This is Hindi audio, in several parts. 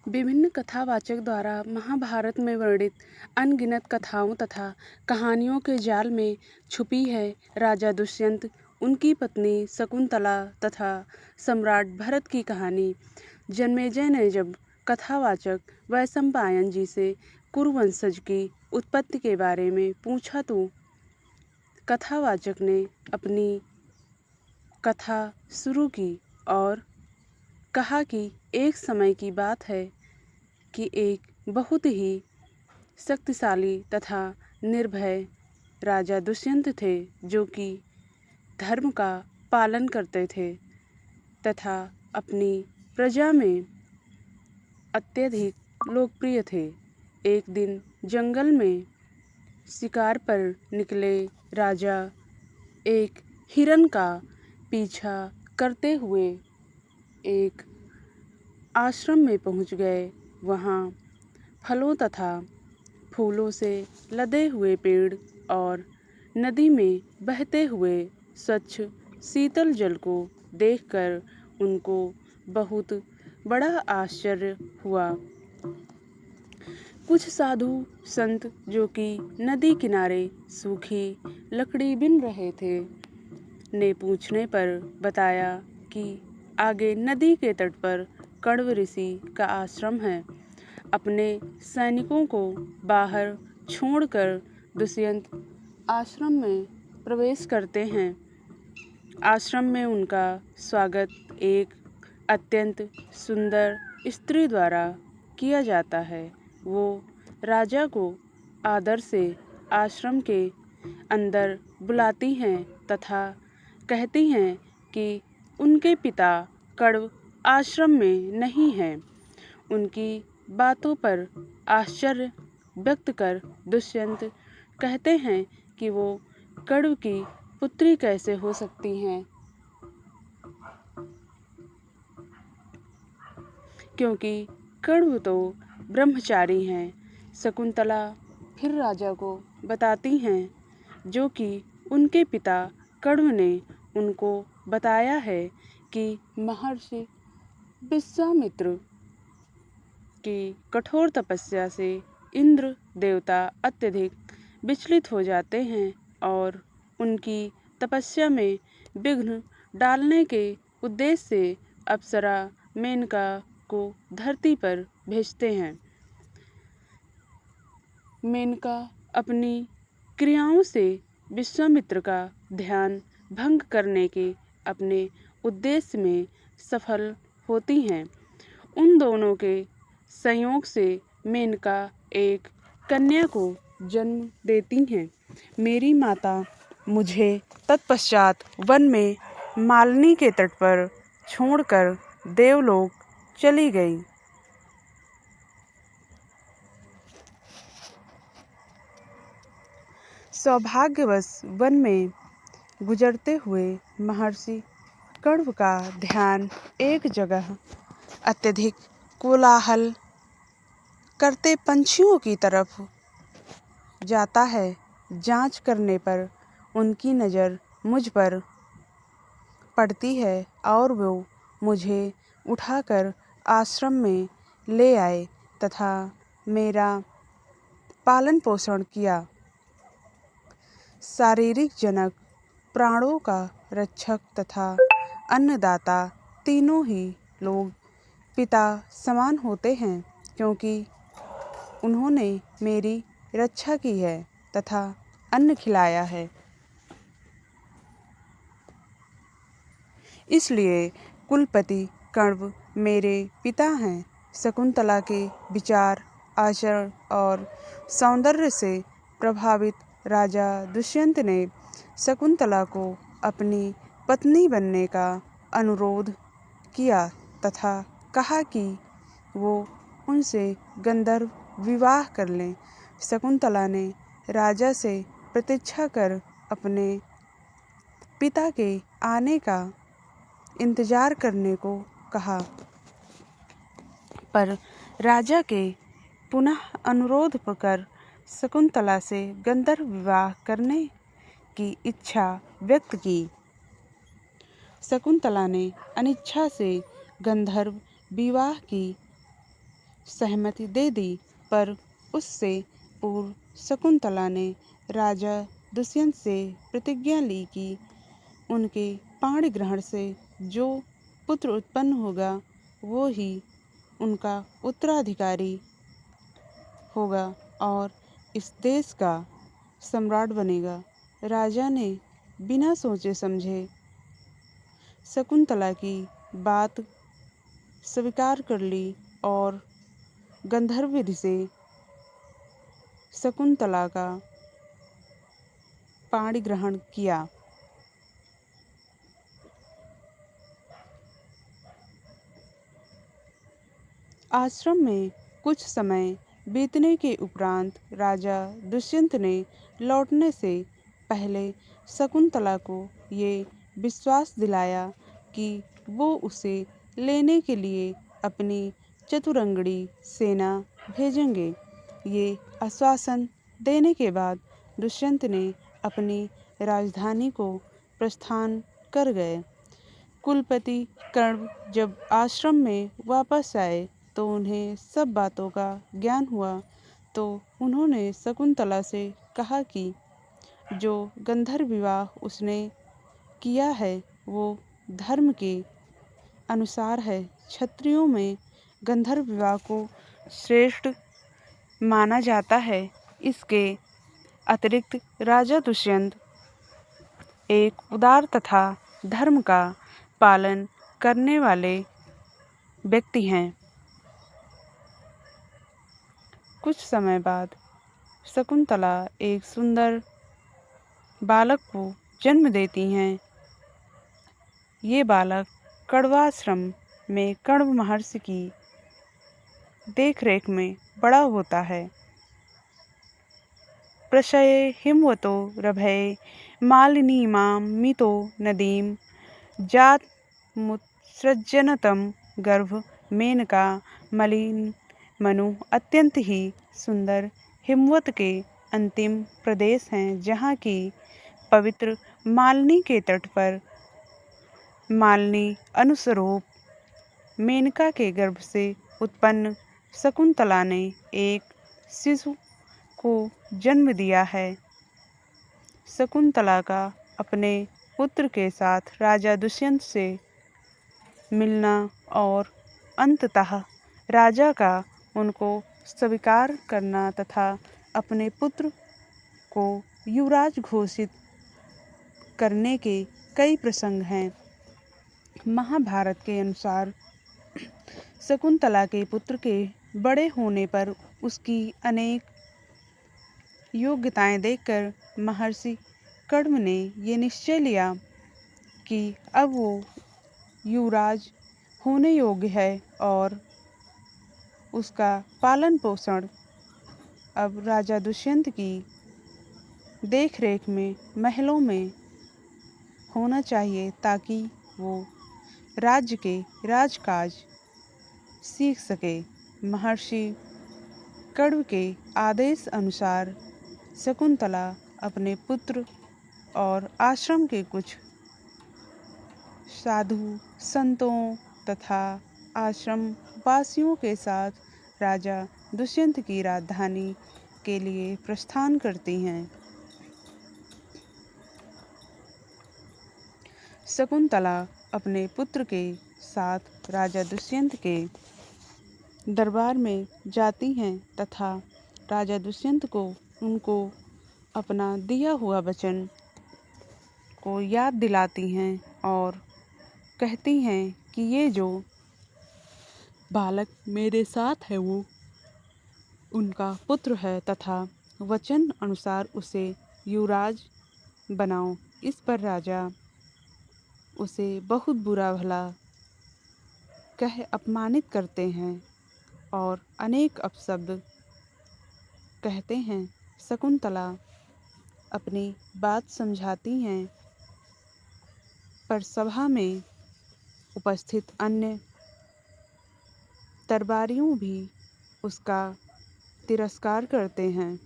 विभिन्न कथावाचक द्वारा महाभारत में वर्णित अनगिनत कथाओं तथा कहानियों के जाल में छुपी है राजा दुष्यंत, उनकी पत्नी शकुंतला तथा सम्राट भरत की कहानी। जन्मेजय ने जब कथावाचक वैशंपायन जी से कुरुवंशज की उत्पत्ति के बारे में पूछा तो कथावाचक ने अपनी कथा शुरू की और कहा कि एक समय की बात है कि एक बहुत ही शक्तिशाली तथा निर्भय राजा दुष्यंत थे, जो कि धर्म का पालन करते थे तथा अपनी प्रजा में अत्यधिक लोकप्रिय थे। एक दिन जंगल में शिकार पर निकले राजा एक हिरण का पीछा करते हुए एक आश्रम में पहुंच गए। वहां फलों तथा फूलों से लदे हुए पेड़ और नदी में बहते हुए स्वच्छ शीतल जल को देखकर उनको बहुत बड़ा आश्चर्य हुआ। कुछ साधु संत जो कि नदी किनारे सूखी लकड़ी बिन रहे थे ने पूछने पर बताया कि आगे नदी के तट पर कण्व ऋषि का आश्रम है। अपने सैनिकों को बाहर छोड़कर दुष्यंत आश्रम में प्रवेश करते हैं। आश्रम में उनका स्वागत एक अत्यंत सुंदर स्त्री द्वारा किया जाता है। वो राजा को आदर से आश्रम के अंदर बुलाती हैं तथा कहती हैं कि उनके पिता कण्व आश्रम में नहीं हैं। उनकी बातों पर आश्चर्य व्यक्त कर दुष्यंत कहते हैं कि वो कण्व की पुत्री कैसे हो सकती हैं, क्योंकि कण्व तो ब्रह्मचारी हैं। शकुंतला फिर राजा को बताती हैं जो कि उनके पिता कण्व ने उनको बताया है कि महर्षि विश्वामित्र की कठोर तपस्या से इंद्र देवता अत्यधिक विचलित हो जाते हैं और उनकी तपस्या में विघ्न डालने के उद्देश्य से अप्सरा मेनका को धरती पर भेजते हैं। मेनका अपनी क्रियाओं से विश्वामित्र का ध्यान भंग करने के अपने उद्देश्य में सफल होती हैं। उन दोनों के संयोग से मेनका एक कन्या को जन्म देती हैं। मेरी माता मुझे तत्पश्चात वन में मालिनी के तट पर छोड़कर देवलोक चली गई। सौभाग्यवश वन में गुजरते हुए महर्षि कण्व का ध्यान एक जगह अत्यधिक कोलाहल करते पंछियों की तरफ जाता है। जांच करने पर उनकी नज़र मुझ पर पड़ती है और वो मुझे उठाकर आश्रम में ले आए तथा मेरा पालन पोषण किया। शारीरिक जनक, प्राणों का रक्षक तथा अन्नदाता तीनों ही लोग पिता समान होते हैं, क्योंकि उन्होंने मेरी रक्षा की है तथा अन्न खिलाया है। इसलिए कुलपति कण्व मेरे पिता हैं। शकुंतला के विचार, आचरण और सौंदर्य से प्रभावित राजा दुष्यंत ने शकुंतला को अपनी पत्नी बनने का अनुरोध किया तथा कहा कि वो उनसे गंधर्व विवाह कर लें। शकुंतला ने राजा से प्रतीक्षा कर अपने पिता के आने का इंतजार करने को कहा, पर राजा के पुनः अनुरोध पर शकुंतला से गंधर्व विवाह करने की इच्छा व्यक्त की। शकुंतला ने अनिच्छा से गंधर्व विवाह की सहमति दे दी, पर उससे पूर्व शकुंतला ने राजा दुष्यंत से प्रतिज्ञा ली कि उनके पाणी ग्रहण से जो पुत्र उत्पन्न होगा वो ही उनका उत्तराधिकारी होगा और इस देश का सम्राट बनेगा। राजा ने बिना सोचे समझे शकुंतला की बात स्वीकार कर ली और गंधर्व विधि से शकुंतला का पाणी ग्रहण किया। आश्रम में कुछ समय बीतने के उपरांत राजा दुष्यंत ने लौटने से पहले शकुंतला को ये विश्वास दिलाया कि वो उसे लेने के लिए अपनी चतुरंगड़ी सेना भेजेंगे। ये आश्वासन देने के बाद दुष्यंत ने अपनी राजधानी को प्रस्थान कर गए। कुलपति कर्ण जब आश्रम में वापस आए तो उन्हें सब बातों का ज्ञान हुआ, तो उन्होंने शकुंतला से कहा कि जो गंधर्व विवाह उसने किया है वो धर्म के अनुसार है। क्षत्रियों में गंधर्व विवाह को श्रेष्ठ माना जाता है। इसके अतिरिक्त राजा दुष्यंत एक उदार तथा धर्म का पालन करने वाले व्यक्ति हैं। कुछ समय बाद शकुंतला एक सुंदर बालक को जन्म देती हैं। ये बालक कण्वाश्रम में कण्व महर्षि की देखरेख में बड़ा होता है। प्रशये हिमवतो रभये मालिनीमां मितो नदीं जातमुत्सृजनतं गर्भ मेनका मलिन मनु अत्यंत ही सुंदर हिमवत के अंतिम प्रदेश हैं, जहाँ की पवित्र मालिनी के तट पर मालिनी अनुस्वरूप मेनका के गर्भ से उत्पन्न शकुंतला ने एक शिशु को जन्म दिया है। शकुंतला का अपने पुत्र के साथ राजा दुष्यंत से मिलना और अंततः राजा का उनको स्वीकार करना तथा अपने पुत्र को युवराज घोषित करने के कई प्रसंग हैं। महाभारत के अनुसार शकुंतला के पुत्र के बड़े होने पर उसकी अनेक योग्यताएं देखकर महर्षि कण्व ने ये निश्चय लिया कि अब वो युवराज होने योग्य है और उसका पालन पोषण अब राजा दुष्यंत की देखरेख में महलों में होना चाहिए, ताकि वो राज्य के राजकाज सीख सके। महर्षि कण्व के आदेश अनुसार शकुंतला अपने पुत्र और आश्रम के कुछ साधु संतों तथा आश्रम वासियों के साथ राजा दुष्यंत की राजधानी के लिए प्रस्थान करती हैं। शकुंतला अपने पुत्र के साथ राजा दुष्यंत के दरबार में जाती हैं तथा राजा दुष्यंत को उनको अपना दिया हुआ वचन को याद दिलाती हैं और कहती हैं कि ये जो बालक मेरे साथ है वो उनका पुत्र है तथा वचन अनुसार उसे युवराज बनाओ। इस पर राजा उसे बहुत बुरा भला कह अपमानित करते हैं और अनेक अपशब्द कहते हैं। शकुंतला अपनी बात समझाती हैं, पर सभा में उपस्थित अन्य दरबारियों भी उसका तिरस्कार करते हैं।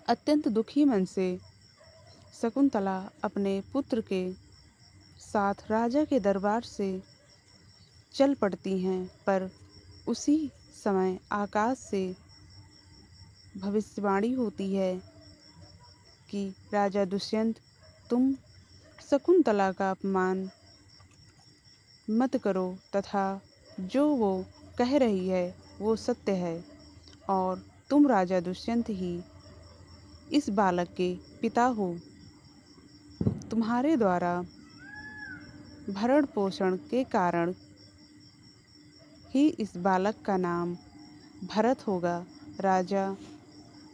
अत्यंत दुखी मन से शकुंतला अपने पुत्र के साथ राजा के दरबार से चल पड़ती हैं, पर उसी समय आकाश से भविष्यवाणी होती है कि राजा दुष्यंत, तुम शकुंतला का अपमान मत करो तथा जो वो कह रही है वो सत्य है और तुम राजा दुष्यंत ही इस बालक के पिता हो। तुम्हारे द्वारा भरण पोषण के कारण ही इस बालक का नाम भरत होगा। राजा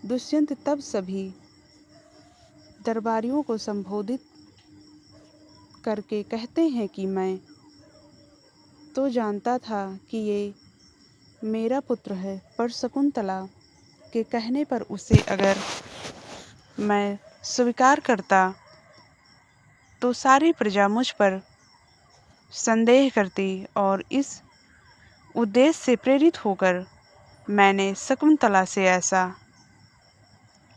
दुष्यंत तब सभी दरबारियों को संबोधित करके कहते हैं कि मैं तो जानता था कि ये मेरा पुत्र है, पर शकुंतला के कहने पर उसे अगर मैं स्वीकार करता तो सारी प्रजा मुझ पर संदेह करती और इस उद्देश्य से प्रेरित होकर मैंने शकुंतला से ऐसा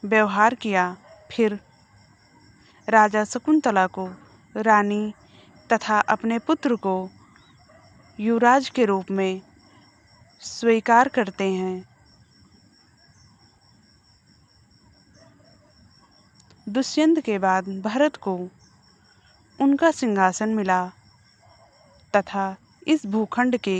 व्यवहार किया। फिर राजा शकुंतला को रानी तथा अपने पुत्र को युवराज के रूप में स्वीकार करते हैं। दुष्यंत के बाद भरत को उनका सिंहासन मिला तथा इस भूखंड के